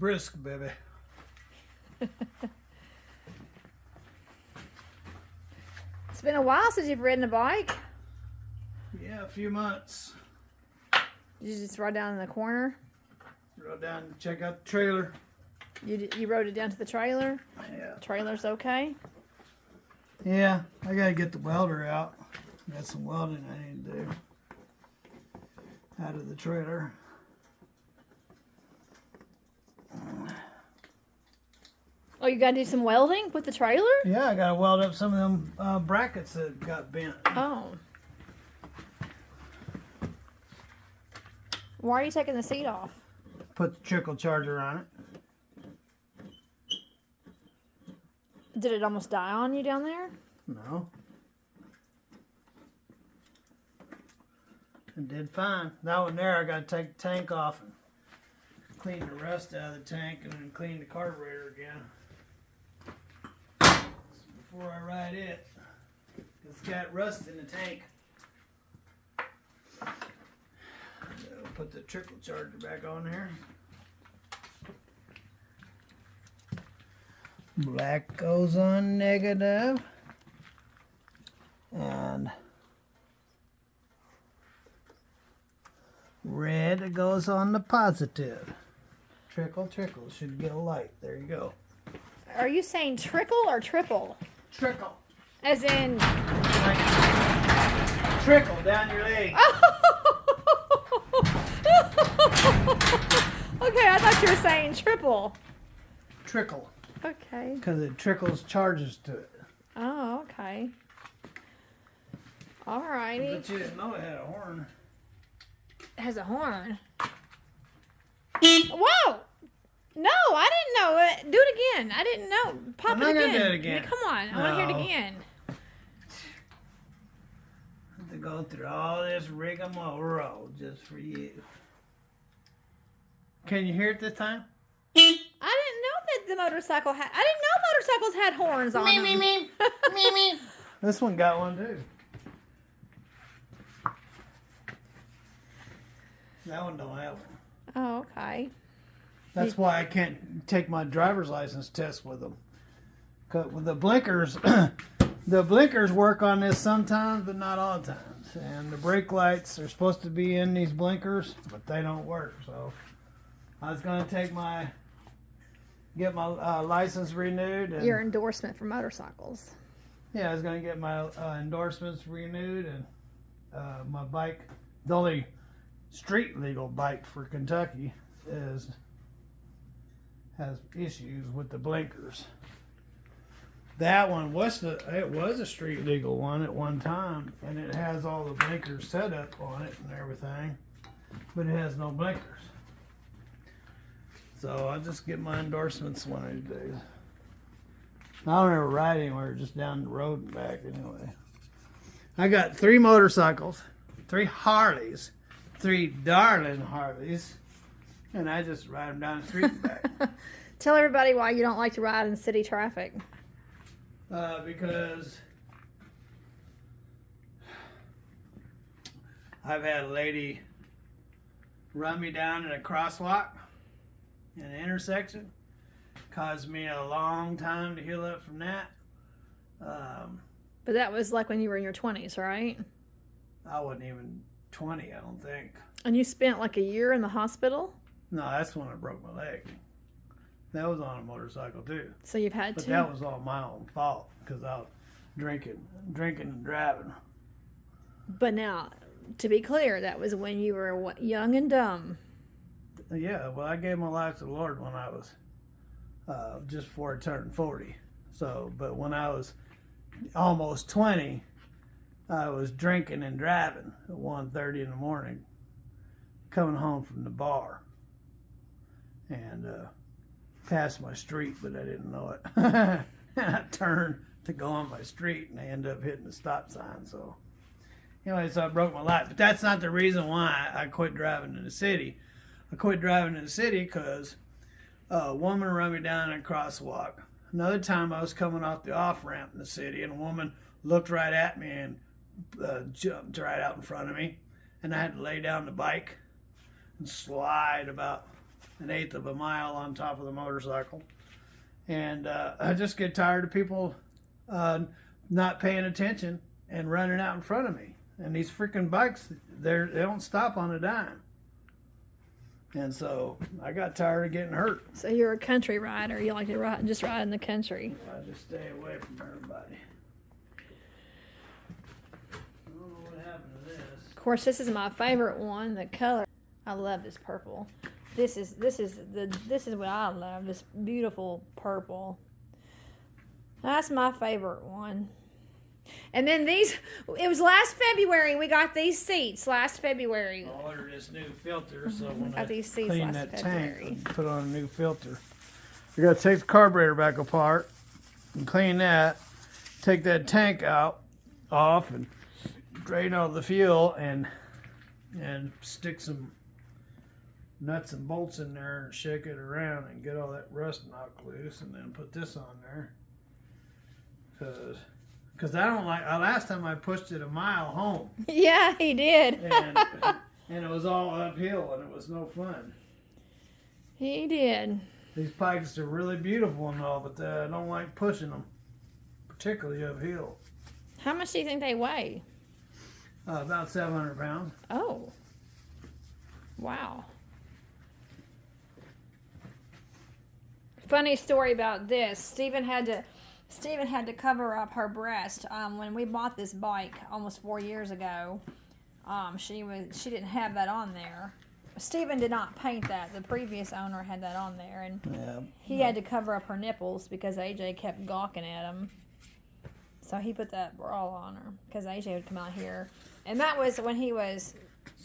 brisk, baby. It's been a while since you've ridden a bike. Yeah, a few months. Did you just ride down in the corner? Rode down to check out the trailer. You rode it down to the trailer? Yeah. Trailer's okay? Yeah, I gotta get the welder out. Got some welding I need to do out of the trailer. Oh, you gotta do some welding with the trailer? Yeah, I gotta weld up some of them brackets that got bent. Oh. Why are you taking the seat off? Put the trickle charger on it. Did it almost die on you down there? No. It did fine. That one there, I gotta take the tank off and clean the rust out of the tank and then clean the carburetor again. Before I ride it. It's got rust in the tank. So put the trickle charger back on here. Black goes on negative. And red goes on the positive. Trickle, trickle. Should get a light. There you go. Are you saying trickle or triple? Trickle. As in... Like, trickle down your leg. Okay, I thought you were saying triple. Trickle. Okay. Because it trickles charges to it. Oh, okay. Alrighty. But you didn't know it had a horn. It has a horn. Whoa! No, I didn't know it. Do it again. I didn't know. Pop I'm it not again. gonna do it again. Come on. I want to hear it No. again. Have to go through all this rigmarole just for you. Can you hear it this time? I didn't know that the motorcycle had... I didn't know motorcycles had horns on them. Me. This one got one too. That one don't have one. Oh, okay. That's why I can't take my driver's license test with them. 'Cause with the blinkers, the blinkers work on this sometimes, but not all the times. And the brake lights are supposed to be in these blinkers, but they don't work. So I was going to get my license renewed. And, Your endorsement for motorcycles. yeah, I was going to get my endorsements renewed and my bike. The only street legal bike for Kentucky has issues with the blinkers. That one was a street legal one at one time, and it has all the blinkers set up on it and everything, but it has no blinkers. So I'll just get my endorsements one of these days. I don't ever ride anywhere, just down the road and back anyway. I got 3 motorcycles, 3 Harleys, 3 darling Harleys, and I just ride them down the street and back. Tell everybody why you don't like to ride in city traffic. Because I've had a lady run me down in a crosswalk in an intersection. Caused me a long time to heal up from that. But that was like when you were in your 20s, right? I wasn't even 20, I don't think. And you spent like a year in the hospital? No, that's when I broke my leg. That was on a motorcycle too. So you've had But to... that was all my own fault because I was drinking and driving. But now, to be clear, that was when you were young and dumb. Yeah, well, I gave my life to the Lord when I was just before I turned 40. So, but when I was almost 20, I was drinking and driving at 1:30 in the morning, coming home from the bar, and passed my street, but I didn't know it. And I turned to go on my street, and I ended up hitting the stop sign. So, anyway, so I broke my life. But that's not the reason why I quit driving in the city. I quit driving in the city because a woman run me down in a crosswalk. Another time I was coming off the off-ramp in the city, and a woman looked right at me and jumped right out in front of me. And I had to lay down the bike and slide about 1/8 of a mile on top of the motorcycle. And I just get tired of people not paying attention and running out in front of me. And these freaking bikes, they don't stop on a dime. And so I got tired of getting hurt. So you're a country rider. You like to ride, just ride in the country. I just stay away from everybody. I don't know what happened to this. Of course, this is my favorite one. The color, I love this purple. This is what I love. This beautiful purple. That's my favorite one. And then these, it was last February we got these seats. Last February. I ordered this new filter, so when I these seats clean last that February. tank, I put on a new filter. You gotta take the carburetor back apart and clean that. Take that tank off, and drain all the fuel, and stick some nuts and bolts in there and shake it around and get all that rust knocked loose, and then put this on there. Because I don't like. Last time I pushed it a mile home. Yeah, he did. and it was all uphill, and it was no fun. He did. These bikes are really beautiful and all, but I don't like pushing them, particularly uphill. How much do you think they weigh? About 700 pounds. Oh. Wow. Funny story about this. Stephen had to cover up her breast when we bought this bike almost 4 years ago. She didn't have that on there. Stephen did not paint that. The previous owner had that on there, and he had to cover up her nipples because AJ kept gawking at him. So he put that bra on her because AJ would come out here, and that was when he was.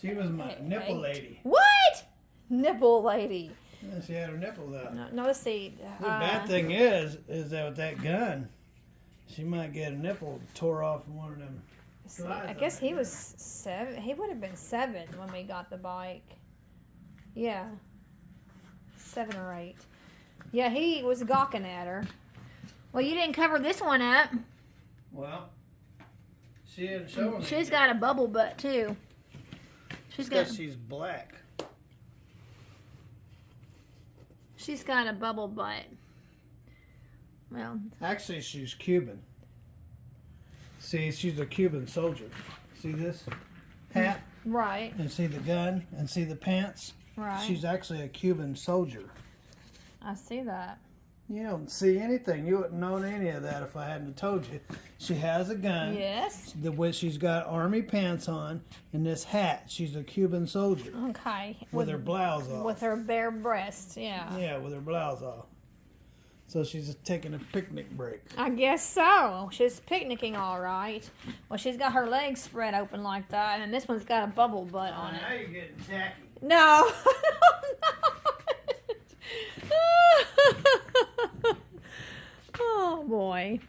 She was my nipple lady. What? Nipple lady. Yeah, she had her nipples out. No, see. The bad thing is that with that gun, she might get a nipple tore off in one of them. See, I guess he was 7. He would have been 7 when we got the bike. Yeah. 7 or 8. Yeah, he was gawking at her. Well, you didn't cover this one up. Well, she didn't show me. She's got a bubble butt too. She's black. She's got a bubble butt. Well, actually, she's Cuban. See, she's a Cuban soldier. See this hat? Right. And see the gun? And see the pants? Right. She's actually a Cuban soldier. I see that. You don't see anything. You wouldn't known any of that if I hadn't told you. She has a gun. Yes. She's got army pants on and this hat. She's a Cuban soldier. Okay. With her blouse off. With her bare breasts, yeah. Yeah, with her blouse off. So she's taking a picnic break. I guess so. She's picnicking all right. Well, she's got her legs spread open like that, and this one's got a bubble butt on it. Now you're getting tacky. No. Oh, boy.